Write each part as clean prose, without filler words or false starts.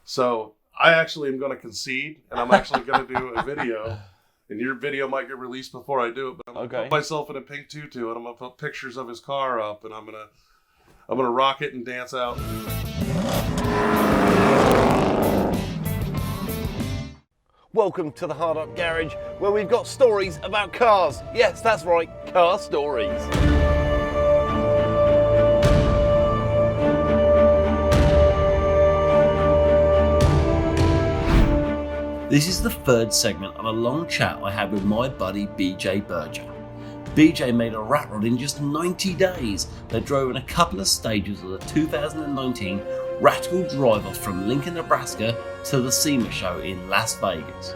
So I actually am going to concede, and I'm actually going to do a video. And your video might get released before I do it, but I'm going to put myself in a pink tutu, and I'm going to put pictures of his car up, and I'm going to rock it and dance out. Welcome to the Hard Up Garage, where we've got stories about cars. Yes, that's right, car stories. This is the third segment of a long chat I had with my buddy BJ Barger. BJ made a rat rod in just 90 days. They drove in a couple of stages of the 2019 RATICAL Drive Off from Lincoln, Nebraska to the SEMA show in Las Vegas.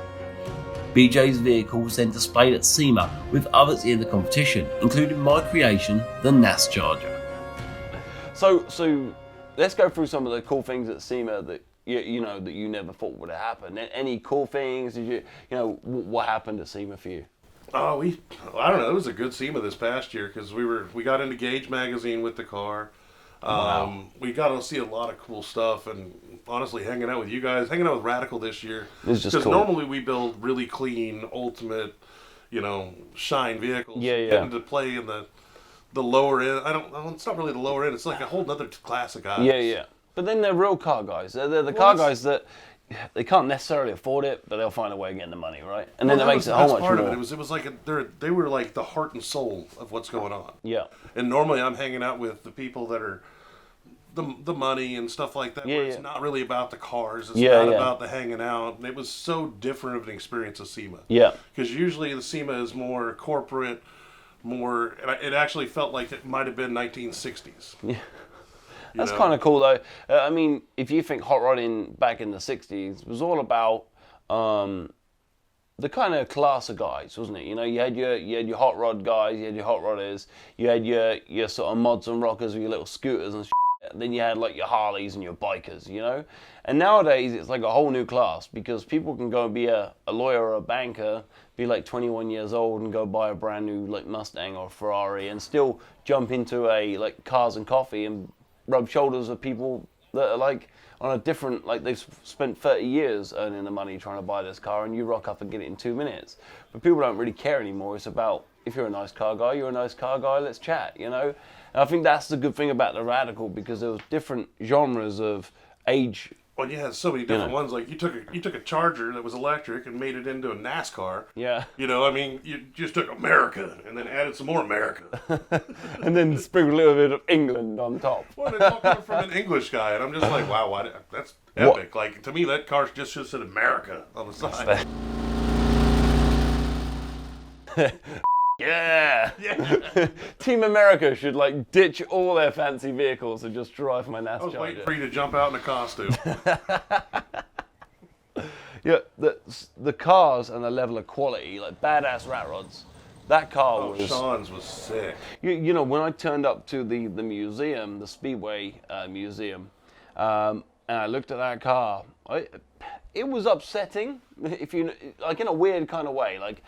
BJ's vehicle was then displayed at SEMA with others in the competition, including my creation, the NASCharger. So let's go through some of the cool things at SEMA that that you never thought would have happened. Any cool things? Did what happened at SEMA for you? Oh, I don't know. It was a good SEMA this past year because we got into Gauge magazine with the car. Wow. We got to see a lot of cool stuff, and honestly, hanging out with you guys, hanging out with Radical this year. It's just cool. Normally we build really clean, ultimate, shine vehicles. Yeah. Getting to play in the lower end. It's not really the lower end. It's like a whole nother class of guys. Yeah. But then they're real car guys. They're the car guys that they can't necessarily afford it, but they'll find a way of getting the money, right? And then that makes it a whole much more. It was like they were like the heart and soul of what's going on. Yeah. And normally I'm hanging out with the people that are the money and stuff like that. Where it's not really about the cars. It's not about the hanging out. And it was so different of an experience of SEMA. Yeah. Because usually the SEMA is more corporate, and it actually felt like it might have been 1960s. Yeah. That's kind of cool though. I mean, if you think hot rodding back in the 60s was all about the kind of class of guys, wasn't it? You had your hot rod guys, you had your hot rodders, you had your sort of mods and rockers with your little scooters and shit. And then you had like your Harleys and your bikers, And nowadays it's like a whole new class because people can go and be a lawyer or a banker, be like 21 years old and go buy a brand new like Mustang or Ferrari and still jump into a like cars and coffee and rub shoulders with people that are like on a different, like they've spent 30 years earning the money trying to buy this car and you rock up and get it in 2 minutes. But people don't really care anymore. It's about, if you're a nice car guy, you're a nice car guy, let's chat, And I think that's the good thing about the Radical because there was different genres of age. Well, you had so many different ones. Like you took a Charger that was electric and made it into a NASCAR. Yeah. You just took America and then added some more America. And then sprinkled a little bit of England on top. Well, it's all coming from an English guy, and I'm just like, wow, that's epic. What? Like to me, that car just should have said America on the side. Yeah. Team America should like ditch all their fancy vehicles and just drive my NASCharger. I was waiting for you to jump out in a costume. Yeah, the cars and the level of quality, like badass rat rods. That car was. Sean's was sick. When I turned up to the museum, the Speedway museum, and I looked at that car, it was upsetting, if you like in a weird kind of way. Like,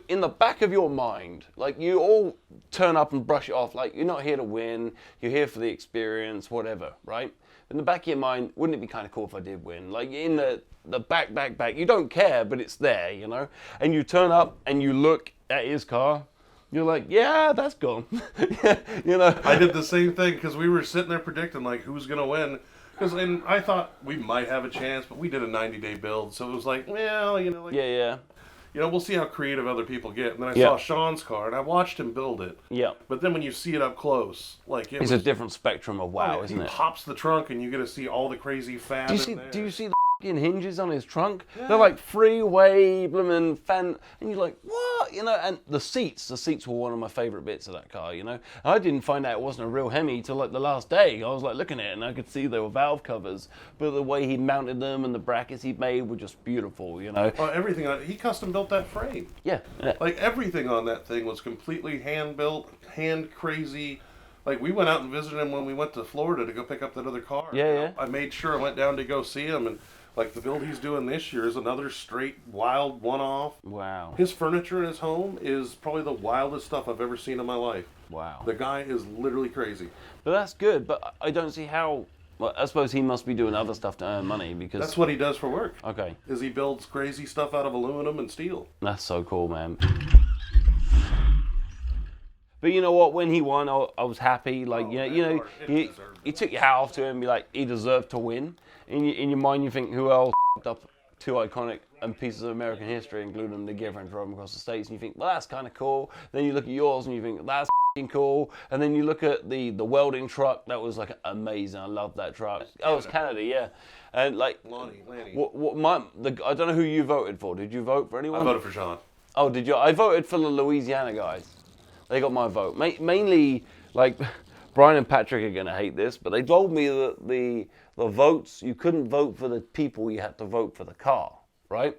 in the back of your mind, like you all turn up and brush it off. Like you're not here to win, you're here for the experience, whatever, right? In the back of your mind, wouldn't it be kind of cool if I did win? Like in the back, you don't care, but it's there, And you turn up and you look at his car. You're like, yeah, that's gone. I did the same thing because we were sitting there predicting like who's gonna win. And I thought we might have a chance, but we did a 90-day build, so it was like, well, we'll see how creative other people get. And then I saw Sean's car, and I watched him build it. Yeah. But then when you see it up close, like it's a different spectrum of wow, isn't it? He pops the trunk, and you get to see all the crazy fab. Do you see the hinges on his trunk? Yeah. They're like freeway bloomin' fan, and you're like, what? And the seats were one of my favorite bits of that car. I didn't find out it wasn't a real Hemi till like the last day. I was like looking at it and I could see there were valve covers, but the way he mounted them and the brackets he made were just beautiful. Everything he custom built that frame. Yeah. Like everything on that thing was completely hand built, hand crazy. Like we went out and visited him when we went to Florida to go pick up that other car. Yeah. I made sure I went down to go see him and. Like the build he's doing this year is another straight wild one-off. Wow. His furniture in his home is probably the wildest stuff I've ever seen in my life. Wow. The guy is literally crazy. But that's good. But I don't see how Well, I suppose he must be doing other stuff to earn money because... That's what he does for work. Okay. Is he builds crazy stuff out of aluminum and steel. That's so cool, man. But you know what? When he won, I was happy. Like, you took your hat off to him and be like, he deserved to win. In your mind, you think, who else up 2 iconic pieces of American history and glued them together and drove them across the States? And you think, well, that's kind of cool. Then you look at yours and you think, that's cool. And then you look at the welding truck. That was like amazing. I loved that truck. Oh, it was Canada, yeah. And like, Lanny. I don't know who you voted for. Did you vote for anyone? I voted for Sean. Oh, did you? I voted for the Louisiana guys. They got my vote. Mainly, like, Brian and Patrick are going to hate this, but they told me that the votes, you couldn't vote for the people, you had to vote for the car, right?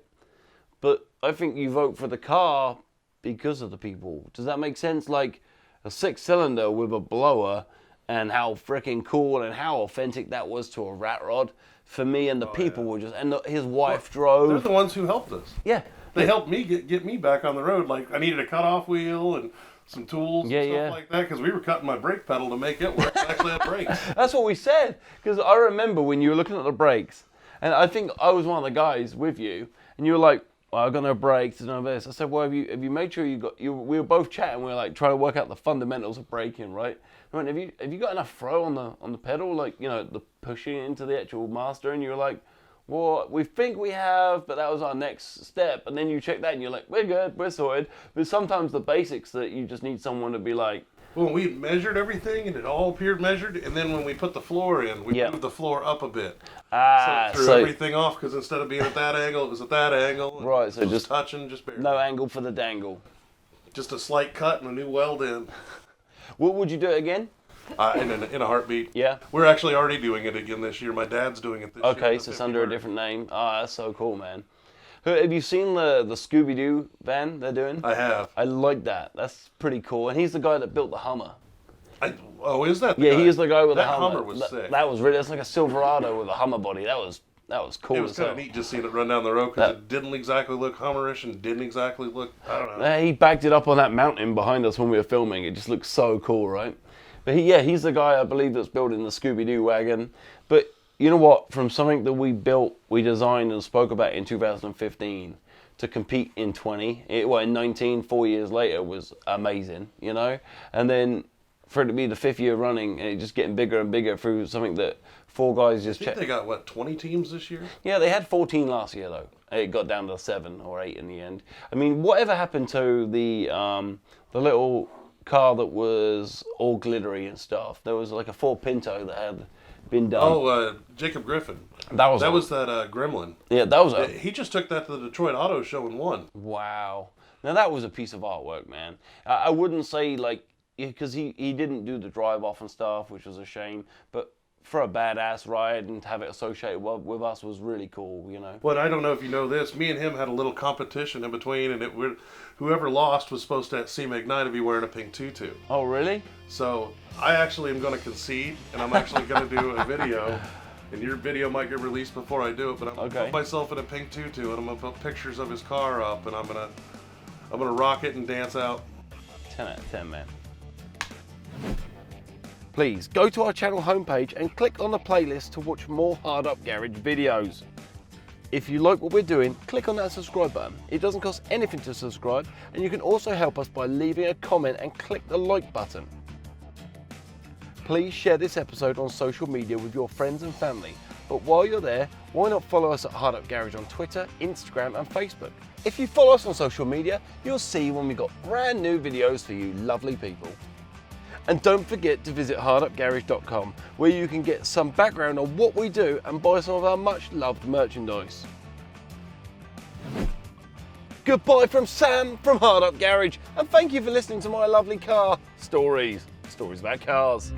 But I think you vote for the car because of the people. Does that make sense? Like, a 6-cylinder with a blower and how freaking cool and how authentic that was to a rat rod. For me and the people were just, and his wife drove. They're the ones who helped us. Yeah. They helped me get me back on the road. Like, I needed a cutoff wheel and some tools and stuff like that, because we were cutting my brake pedal to make it work. It actually had brakes. That's what we said, because I remember when you were looking at the brakes, and I think I was one of the guys with you, and you were like, well, I've got no brakes and all this. I said, well, have you made sure we were both chatting, we were like trying to work out the fundamentals of braking, right? I mean, have you got enough throw on the pedal, like, the pushing into the actual master? And you were like, well, we think we have, but that was our next step. And then you check that and you're like, we're good, we're sorted. But sometimes the basics that you just need someone to be like... Well, we measured everything and it all appeared measured. And then when we put the floor in, we moved the floor up a bit. So it threw everything off, because instead of being at that angle, it was at that angle. Right, so just touching, just barely. No angle for the dangle. Just a slight cut and a new weld in. What would you do it again? In a heartbeat. Yeah. We're actually already doing it again this year. My dad's doing it this year. Okay, so it's under a different name. Ah, that's so cool, man. Have you seen the Scooby-Doo van they're doing? I have. I like that. That's pretty cool. And he's the guy that built the Hummer. Is that the guy? he is the guy with the Hummer. Hummer. That Hummer was sick. That was really, it's like a Silverado with a Hummer body. That was cool. It was kind of neat just seeing it run down the road, because it didn't exactly look Hummerish and didn't exactly look, I don't know. He backed it up on that mountain behind us when we were filming. It just looked so cool, right? But he's the guy, I believe, that's building the Scooby-Doo wagon. But you know what? From something that we built, we designed and spoke about in 2015 to compete in 19, 4 years later was amazing, And then for it to be the 5th year running and it just getting bigger and bigger through something that 4 guys just checked. They got, 20 teams this year? Yeah, they had 14 last year, though. It got down to 7 or 8 in the end. I mean, whatever happened to the little car that was all glittery and stuff? There was like a Ford Pinto that had been done. Jacob Griffin. That was that Gremlin. Yeah, that was he just took that to the Detroit Auto Show and won. Wow. Now that was a piece of artwork, man. I wouldn't say because he didn't do the drive off and stuff, which was a shame, but for a badass ride and to have it associated with us was really cool, Well, I don't know if you know this. Me and him had a little competition in between, and whoever lost was supposed to at SEMA NASCharger be wearing a pink tutu. Oh, really? So I actually am going to concede, and I'm actually going to do a video. And your video might get released before I do it, but I'm going to put myself in a pink tutu, and I'm going to put pictures of his car up, and I'm going to rock it and dance out. 10 out of 10, man. Please go to our channel homepage and click on the playlist to watch more HardUpGarage videos. If you like what we're doing, click on that subscribe button. It doesn't cost anything to subscribe, and you can also help us by leaving a comment and click the like button. Please share this episode on social media with your friends and family. But while you're there, why not follow us at HardUpGarage on Twitter, Instagram and Facebook. If you follow us on social media, you'll see when we've got brand new videos for you lovely people. And don't forget to visit HardUpGarage.com, where you can get some background on what we do and buy some of our much loved merchandise. Goodbye from Sam from HardUpGarage, and thank you for listening to my lovely car stories about cars.